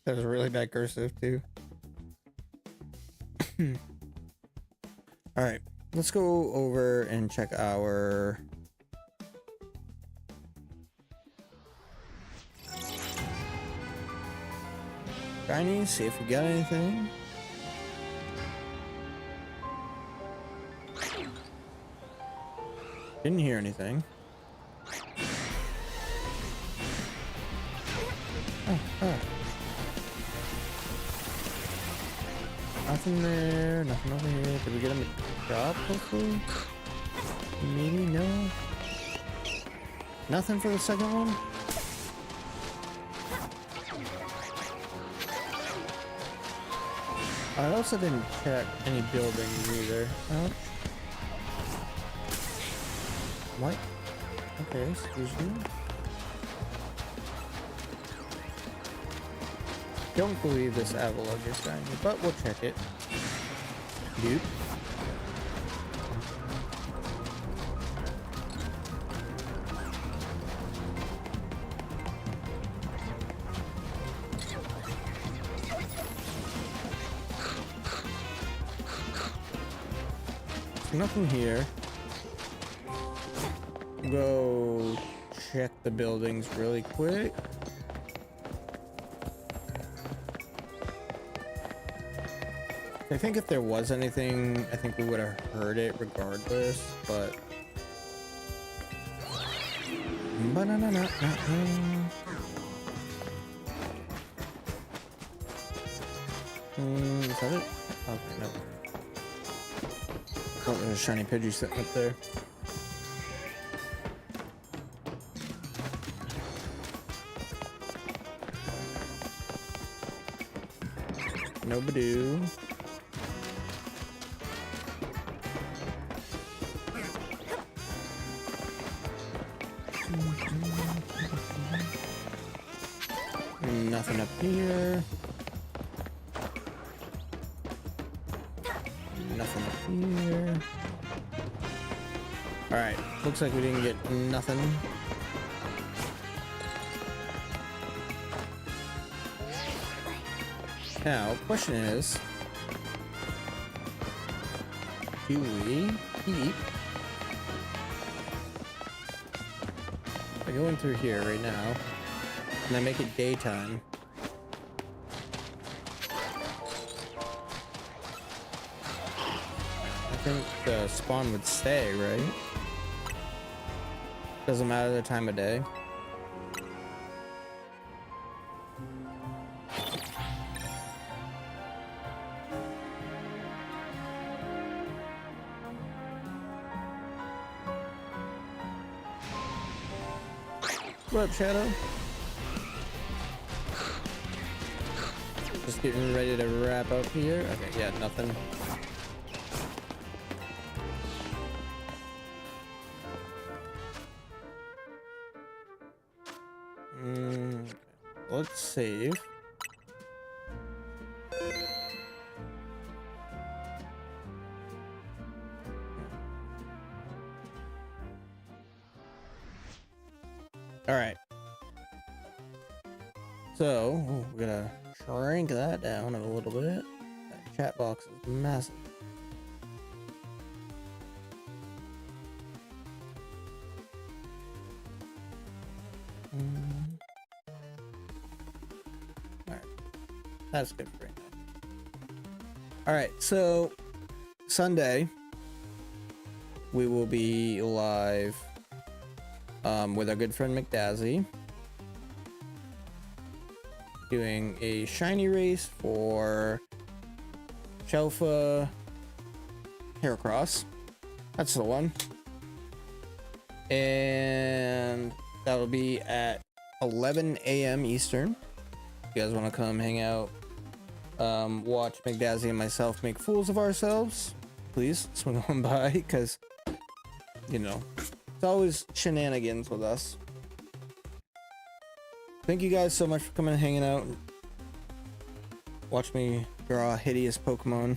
That was really bad cursive too. All right, let's go over and check our shinies, see if we got anything. Didn't hear anything. Oh. Nothing there, nothing over here. Did we get him a job, hopefully? Maybe, no. Nothing for the second one? I also didn't check any buildings either. Oh. What? Okay, excuse me. Don't believe this Avalugg is shiny, but we'll check it. Dude. Nothing here. Go check the buildings really quick. I think if there was anything, I think we would have heard it regardless, but... Is that it? Okay, no. Oh, there's a shiny Pidgey sitting up there. No badoo. Nothing up here. Nothing up here. Alright, looks like we didn't get nothing. Now, question is, do we keep by going through here right now, and I make it daytime? I think the spawn would stay, right? Doesn't matter the time of day. What up, Shadow? Just getting ready to wrap up here. Okay, yeah, nothing. Let's save. All right. So we're gonna shrink that down a little bit. That chat box is massive. All right, that's good for right now. All right, so Sunday we will be live with our good friend McDazzy, doing a shiny race for Shelfa Heracross. That's the one. And that'll be at 11 a.m. Eastern. If you guys want to come hang out, watch McDazzy and myself make fools of ourselves, please swing on by, because, you know, it's always shenanigans with us. Thank you guys so much for coming and hanging out. Watch me draw a hideous Pokemon.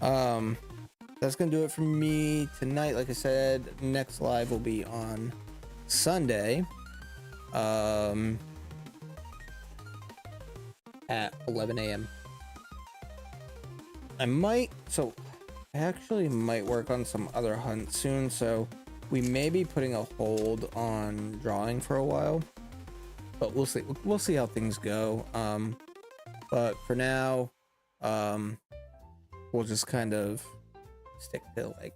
That's gonna do it for me tonight. Like I said, next live will be on Sunday at 11 a.m. I actually might work on some other hunts soon, so we may be putting a hold on drawing for a while, but we'll see how things go. But for now, we'll just kind of stick to like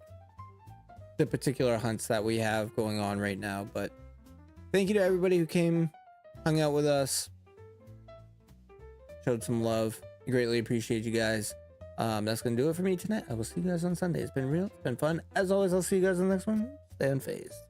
the particular hunts that we have going on right now. But thank you to everybody who came, hung out with us, showed some love. I greatly appreciate you guys. That's gonna do it for me tonight. I will see you guys on Sunday. It's been real, it's been fun. As always, I'll see you guys on the next one. Stay unfazed.